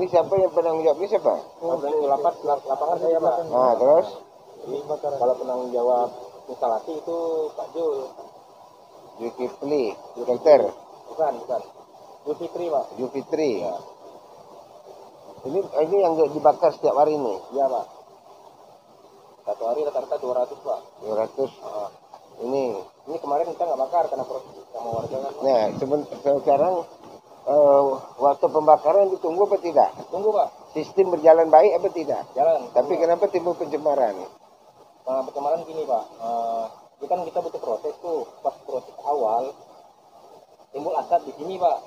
Ini siapa yang penanggung jawab ini siapa? Penanggung lapangan saya, Pak. Nah, terus? Jadi kalau penanggung jawab instalasi itu Pak Jul. Zulkifli, dokter. Bukan. Zulfitri, Pak. Zulfitri. Ya. Ini yang dibakar setiap hari nih? Iya, Pak. Satu hari rata-rata 200, Pak. 200. Ini kemarin kita nggak bakar karena proses sama warga kan. Nah, sekarang waktu pembakaran ditunggu apa tidak? Tunggu, Pak. Sistem berjalan baik apa tidak? Jalan. Tapi kenapa timbul pencemaran? Pencemaran gini, Pak. Kita butuh proses tuh. Pas proses awal timbul asap di sini, Pak.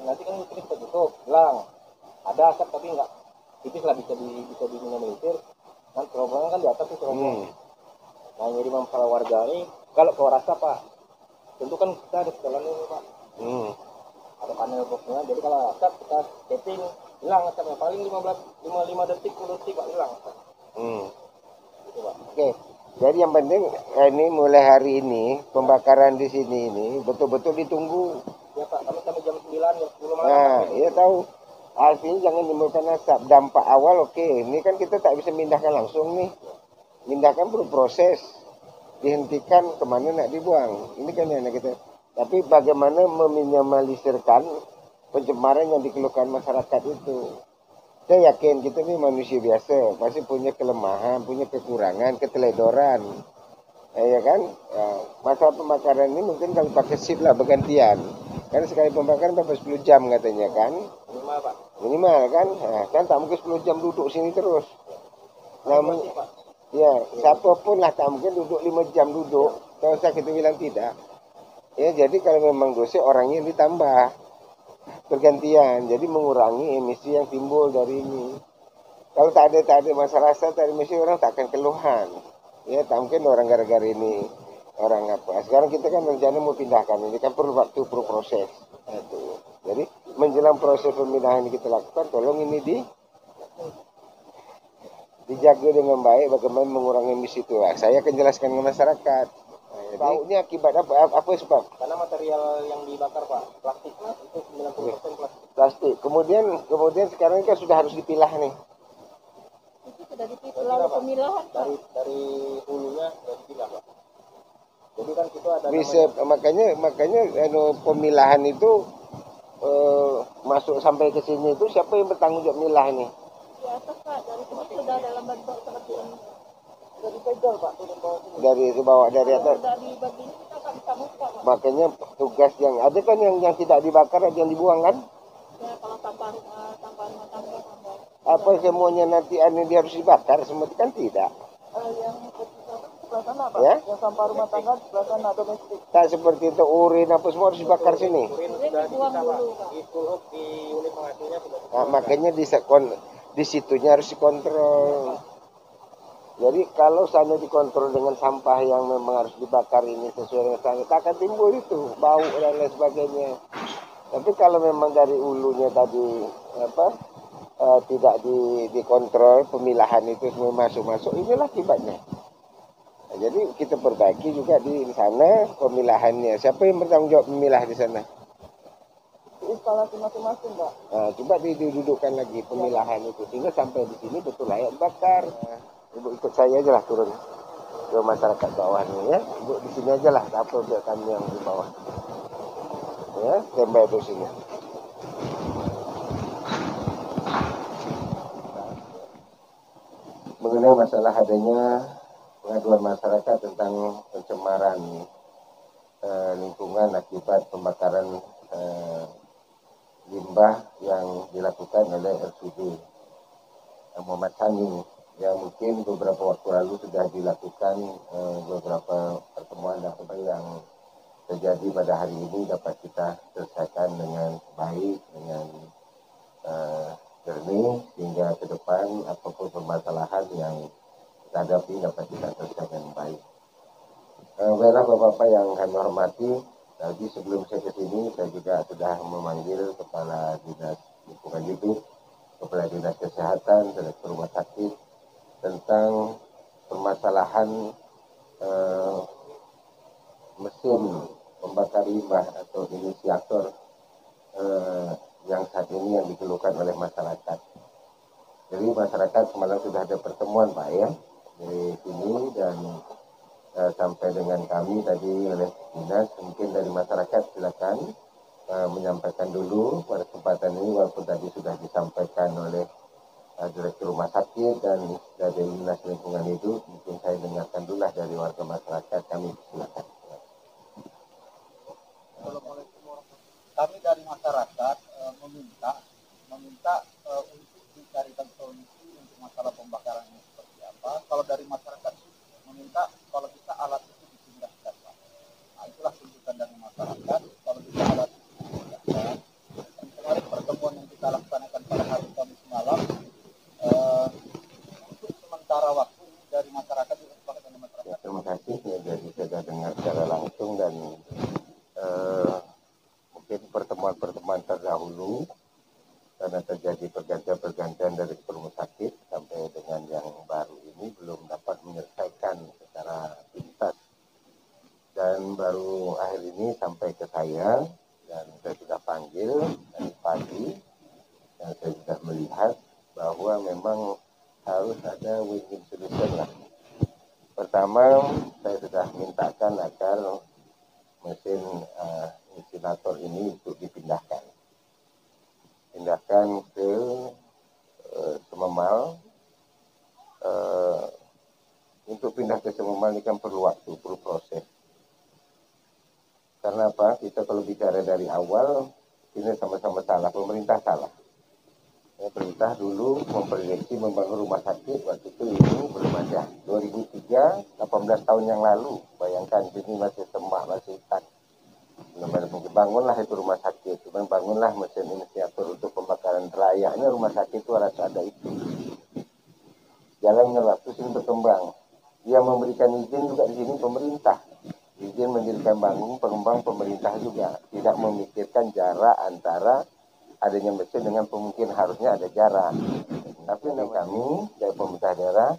Nanti kan kita tutup, hilang. Ada asap tapi nggak tipis lah, bisa diminimalisir. Kan terowongan kan di atas tuh terowongan. Nah, jadi masalah warga ini kalau keluar asap, Pak, tentu kan kita ada setelan ini, Pak. Ada panel boxnya, jadi kalau asap kita setting, hilang asapnya paling 5 detik 10 detik, Pak, hilang asap. Gitu, Pak. Oke. Jadi yang penting ini mulai hari ini pembakaran di sini ini betul-betul ditunggu. Ya, Pak, kami sampai jam 9 jam 10 malam. Nah, iya tahu. Artinya jangan menimbulkan asap. Dampak awal oke. Ini kan kita tak bisa mindahkan langsung nih. Mindahkan perlu proses. Dihentikan kemana nak dibuang. Ini kan yang kita. Tapi bagaimana meminimalisirkan pencemaran yang dikeluhkan masyarakat itu. Saya yakin kita ini manusia biasa. Pasti punya kelemahan, punya kekurangan, keteledoran. Ya kan? Masalah pembakaran ini mungkin kalau pakai shift lah bergantian. Kan sekali pembakaran berapa 10 jam katanya kan? Minimal, Pak. Minimal kan? Nah, kan tak mungkin 10 jam duduk sini terus. Namun, ya, siapapun lah tak mungkin duduk 5 jam duduk. Kalau saya kita bilang tidak. Ya, jadi kalau memang dosa orangnya ditambah. Bergantian. Jadi mengurangi emisi yang timbul dari ini. Kalau tak ada masalah, tak ada emisi, orang tak akan keluhan. Ya, tak mungkin orang gara-gara ini. Orang apa. Sekarang kita kan rencana mau pindahkan. Ini kan perlu waktu, perlu proses. Itu. Jadi menjelang proses pemindahan yang kita lakukan, tolong ini dijaga dengan baik bagaimana mengurangi emisi itu. Saya akan jelaskan ke masyarakat. Jadi ini akibat apa sebab? Karena material yang dibakar, Pak, plastik, itu 90% plastik. Plastik. Kemudian sekarang kan sudah harus dipilah nih. Itu sudah dipilah lalu pemilahan, Pak. Dari hulunya sudah dipilah, Pak. Jadi kan kita ada Bisa makanya pemilahan itu masuk sampai ke sini itu siapa yang bertanggung jawab milah ini? Di atas, Pak, dari sini sudah dalam bentuk seperti ini. Sudah dipegel, Pak, turun bawah sini. Dari bawah dari atas. Sudah dibagi ini kita tak bisa buka, Pak. Makanya tugas yang ada kan yang tidak dibakar ada yang dibuang kan? Ya, kalau sampah rumah tangga tambah. Apa semuanya nanti dia harus dibakar semua kan tidak? Yang sebelah sana, Pak. Ya? Yang sampah rumah tangga sebelah sana domestik. Tak seperti itu urin apa semua harus dibakar sini. urin sudah dibuang dipisah, dulu, Pak. Pak. Di unit penghasilnya sudah dipisah. Nah, makanya di situnya harus dikontrol. Jadi kalau sana dikontrol dengan sampah yang memang harus dibakar ini sesuai dengan standar, tak akan timbul itu bau dan lain sebagainya. Tapi kalau memang dari hulunya tadi tidak dikontrol pemilahan itu semua masuk, inilah akibatnya. Nah, jadi kita perbaiki juga di sana pemilahannya. Siapa yang bertanggung jawab memilah di sana? Instalasi masing-masing, Pak. Nah, coba didudukkan lagi pemilahan itu sehingga sampai di sini betul layak bakar. Ibu ikut saya aja lah turun ke masyarakat bawah nih ya. Ibu di sini aja lah, apa biar kami yang di bawah. Ya, standby di sini. Mengenai masalah adanya pengaduan masyarakat tentang pencemaran lingkungan akibat pembakaran limbah yang dilakukan oleh RSUD Muhammad Sani, yang mungkin beberapa waktu lalu sudah dilakukan beberapa pertemuan yang terjadi pada hari ini dapat kita selesaikan dengan baik, dengan jernih, sehingga ke depan apapun permasalahan yang kita hadapi dapat kita selesaikan dengan baik. Baiklah Bapak-Bapak yang kami hormati, tadi sebelum saya ke sini saya juga sudah memanggil Kepala Dinas Lingkungan Hidup, Kepala Dinas Kesehatan, Direktur Rumah Sakit tentang permasalahan mesin pembakar limbah atau inisiator yang saat ini yang dikeluhkan oleh masyarakat. Jadi masyarakat semalam sudah ada pertemuan Pak ya di sini dan sampai dengan kami tadi oleh dinas, mungkin dari masyarakat silakan menyampaikan dulu pada kesempatan ini, walaupun tadi sudah disampaikan oleh Direktur Rumah Sakit dan dari Dinas Lingkungan Hidup, mungkin saya dengarkan dulu lah dari warga masyarakat, kami silakan. Kami dari masyarakat meminta untuk dicarikan solusi untuk masalah pembakaran ini seperti apa. Kalau dari masyarakat meminta kalau bisa alat itu dipindahkan, Pak. Nah, itulah tuntutan dari masyarakat. Kalau bisa alat itu dipindahkan. Dan kemarin pertemuan yang kita laksanakan pada hari Kamis malam untuk sementara waktu dari masyarakat juga sepakat dengan masyarakat. Ya, terima kasih ya, jadi sudah dengar secara langsung dan mungkin pertemuan-pertemuan terdahulu karena terjadi pergantian-pergantian dari rumah sakit sampai dengan yang baru ini belum dapat menyelesaikan secara tuntas dan baru akhir ini sampai ke saya dan saya sudah panggil tadi pagi dan saya sudah melihat bahwa memang harus ada win-win solution lah. Pertama, saya sudah mintakan agar mesin insinerator ini untuk dipindahkan ke Sememal. Untuk pindah ke Sememal ini kan perlu waktu, perlu proses. Karena apa? Kita kalau bicara dari awal, ini sama-sama salah, pemerintah salah. Pemerintah dulu memprediksi membangun rumah sakit, waktu itu ini belum ada. 2003, 18 tahun yang lalu, bayangkan sini masih semak, masih hutan. Belum ada mungkin bangunlah itu rumah sakit, cuman bangunlah mesin inisiator untuk pembakaran layaknya rumah sakit itu harus ada itu. Jalannya waktu sini berkembang. Yang memberikan izin juga di sini pemerintah. Izin mendirikan bangun pengembang pemerintah juga. Tidak memikirkan jarak antara adanya mesin dengan pemungkin harusnya ada jarak. Tapi kami dari pemerintah daerah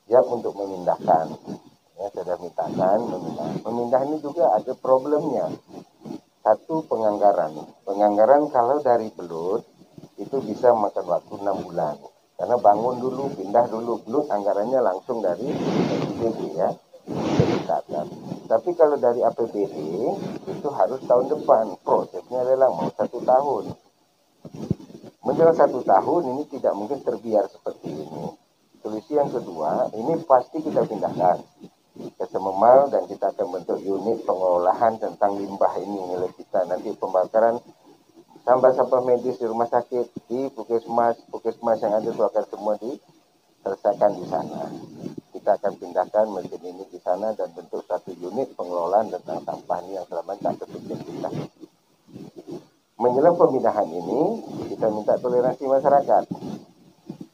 siap untuk memindahkan. Ya, sudah mintakan memindah ini juga ada problemnya. Satu, penganggaran. Penganggaran kalau dari Belut itu bisa makan waktu 6 bulan. Karena bangun dulu, pindah dulu, Belut anggarannya langsung dari APBD ya. Tapi kalau dari APBD itu harus tahun depan. Prosesnya adalah mau 1 tahun. Menjelang 1 tahun ini tidak mungkin terbiar seperti ini. Solusi yang kedua, ini pasti kita pindahkan ke Sememal dan kita akan bentuk unit pengolahan tentang limbah ini oleh kita. Nanti pembakaran sampah-sampah medis di rumah sakit, di puskesmas yang ada itu akan semua diselesaikan di sana. Kita akan pindahkan mesin ini di sana dan bentuk satu unit pengelolaan tentang sampah ini yang selama tak terpikir kita. Menjelang pemindahan ini, kita minta toleransi masyarakat.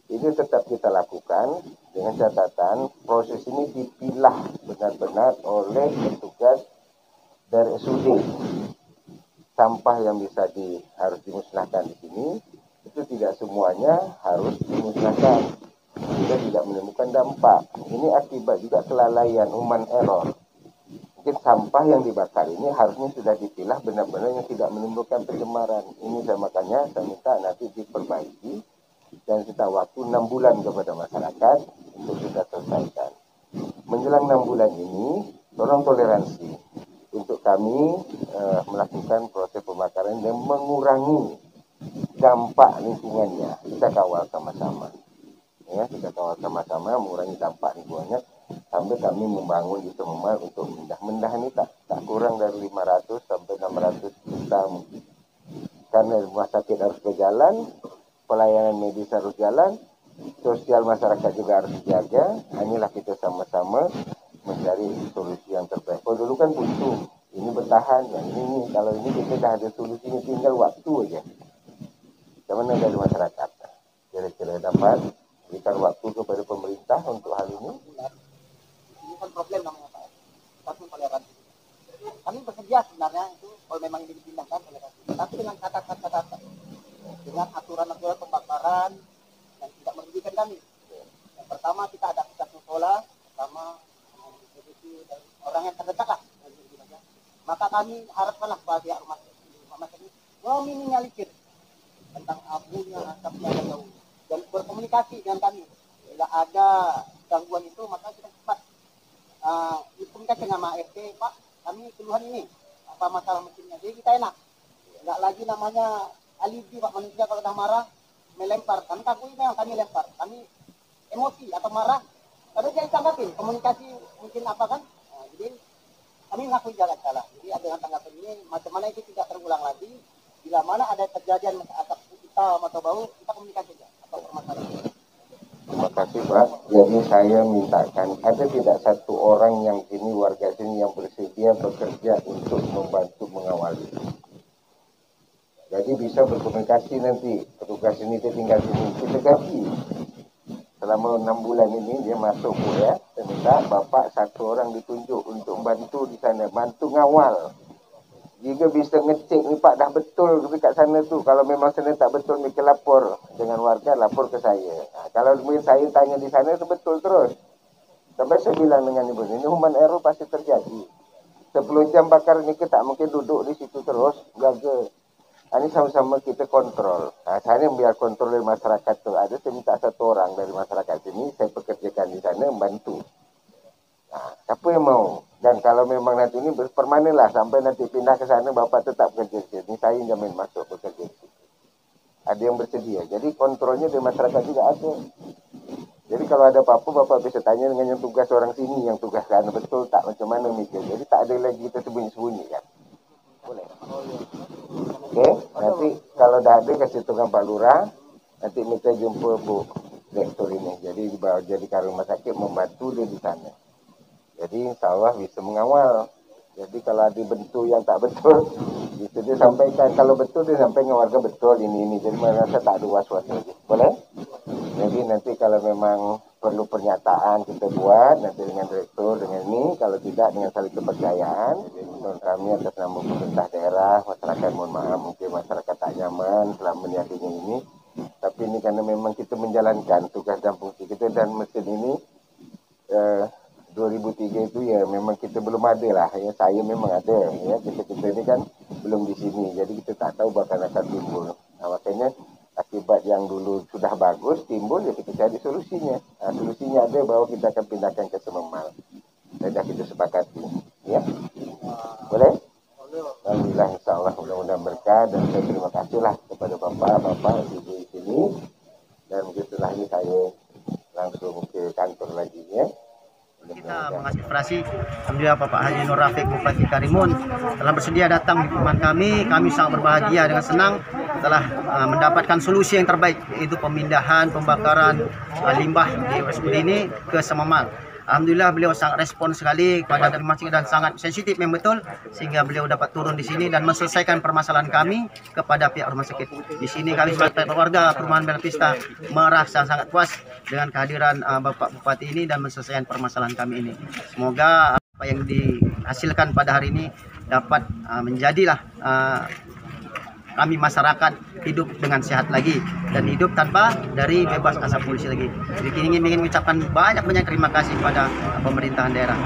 Ini tetap kita lakukan dengan catatan proses ini dipilah benar-benar oleh petugas dari SUD. Sampah yang bisa harus dimusnahkan di sini itu tidak semuanya harus dimusnahkan. Kita tidak menemukan dampak. Ini akibat juga kelalaian, human error. Mungkin sampah yang dibakar ini harusnya sudah dipilah benar-benar yang tidak menimbulkan pencemaran. Ini makanya saya minta nanti diperbaiki dan kita waktu 6 bulan kepada masyarakat untuk kita selesaikan. Menjelang 6 bulan ini, tolong toleransi untuk kami melakukan proses pembakaran dan mengurangi dampak lingkungannya. Kita kawal sama-sama. Ya, kita kawal sama-sama mengurangi dampak lingkungannya sampai kami membangun di Sememal untuk mendah ini tak kurang dari 500 sampai 600 juta mungkin. Karena rumah sakit harus berjalan, pelayanan medis harus jalan, sosial masyarakat juga harus dijaga. Inilah kita sama-sama mencari solusi yang terbaik. Kalau dulu kan buntu, ini bertahan, yang ini kalau ini kita dah ada solusinya, tinggal waktu aja. Bagaimana dari masyarakat? Kira-kira dapat berikan waktu kepada pemerintah untuk hal ini? Ini kan problem namanya Pak. Satu toleransi. Kami bersedia sebenarnya itu kalau memang ini dipindahkan toleransi. Tapi dengan kata-kata dengan aturan-aturan pembakaran yang tidak merugikan kami. Yang pertama kita ada satu pola, pertama dari orang yang terdekat lah. Maka kami harapkanlah pihak rumah sakit ini meminimalisir tentang abunya asap yang jauh. dan berkomunikasi dengan kami. Bila ada gangguan itu maka kita cepat komunikasi dengan RT, Pak, kami keluhan ini, apa masalah mesinnya. Jadi kita enak, nggak lagi namanya alibi Pak, manusia kalau udah marah melempar. Kami takut memang kami lempar, kami emosi atau marah, tapi jangan tanggapin komunikasi mungkin apa kan. Jadi kami mengakui jalan salah. Jadi dengan tanggapan ini macam mana itu tidak terulang lagi. Bila mana ada kejadian asap hitam atau bau, kita komunikasi saja atau permasalahan. Terima kasih Pak. Jadi saya mintakan ada tidak satu orang yang sini warga sini yang bersedia bekerja untuk membantu mengawali. Jadi bisa berkomunikasi nanti petugas ini dia tinggal sini kita gaji. Selama 6 bulan ini dia masuk ya. Saya minta bapak satu orang ditunjuk untuk bantu di sana, bantu ngawal. Jika bisa ngecek ni Pak dah betul dekat sana tu. Kalau memang sana tak betul mereka lapor dengan warga, lapor ke saya. Kalau saya tanya di sana itu betul terus. Sampai saya bilang dengan ibu ini human error pasti terjadi. 10 jam bakar ni kita tak mungkin duduk di situ terus jaga. Ini sama-sama kita kontrol. Saya biar kontrol dari masyarakat tu ada. Saya minta satu orang dari masyarakat sini saya pekerjakan di sana membantu. Siapa yang mau? Dan kalau memang nanti ini permanen lah sampai nanti pindah ke sana bapak tetap kerja di sini. Saya jamin masuk bekerja di sini. Ada yang bersedia. Jadi kontrolnya dari masyarakat juga ada. Jadi kalau ada apa-apa bapak bisa tanya dengan yang tugas orang sini yang tugas kan betul tak macam mana mikir. Jadi tak ada lagi kita sembunyi-sembunyi kan. Boleh. Okey. Nanti kalau dah ada kasih tukang Pak Lurah. Nanti kita jumpa Bu Direktur ini. Jadi dibawa jadi ke rumah sakit membantu dia di sana. Jadi insya Allah bisa mengawal. Jadi kalau ada bentuk yang tak betul, bisa dia sampaikan. Kalau betul dia sampaikan warga betul ini. Jadi merasa tak ada was-was lagi. Boleh? Jadi nanti kalau memang perlu pernyataan kita buat nanti dengan direktur dengan ini. Kalau tidak dengan saling kepercayaan. Jadi kami atas nama pemerintah daerah, masyarakat mohon maaf mungkin masyarakat tak nyaman selama adanya ini. Tapi ini karena memang kita menjalankan tugas dan fungsi kita dan mesin ini. 2003 itu ya memang kita belum ada lah ya, saya memang ada ya, kita ini kan belum di sini jadi kita tak tahu bakal akan timbul. Makanya akibat yang dulu sudah bagus timbul ya kita cari solusinya. Solusinya ada bahwa kita akan pindahkan ke Sememal. Sudah kita sepakati ya. Boleh? Alhamdulillah insyaAllah mudah-mudahan berkah dan saya terima kasihlah kepada bapak-bapak ibu di sini dan mungkin setelah ini saya langsung ke kantor lagi ya. Kita mengaspirasi, alhamdulillah Bapak Haji Nur Rafiq Bupati Karimun telah bersedia datang di perumahan kami. Kami sangat berbahagia dengan senang telah mendapatkan solusi yang terbaik, yaitu pemindahan pembakaran limbah di RSUD ini ke Sememal. Alhamdulillah beliau sangat respon sekali kepada masing dan sangat sensitif yang betul sehingga beliau dapat turun di sini dan menyelesaikan permasalahan kami kepada pihak rumah sakit. Di sini kami sebagai keluarga perumahan Bela Vista merasa sangat puas dengan kehadiran Bapak Bupati ini dan menyelesaikan permasalahan kami ini. Semoga apa yang dihasilkan pada hari ini dapat menjadilah kami masyarakat hidup dengan sehat lagi dan hidup tanpa dari bebas asap polusi lagi. Jadi ingin mengucapkan banyak terima kasih pada pemerintahan daerah.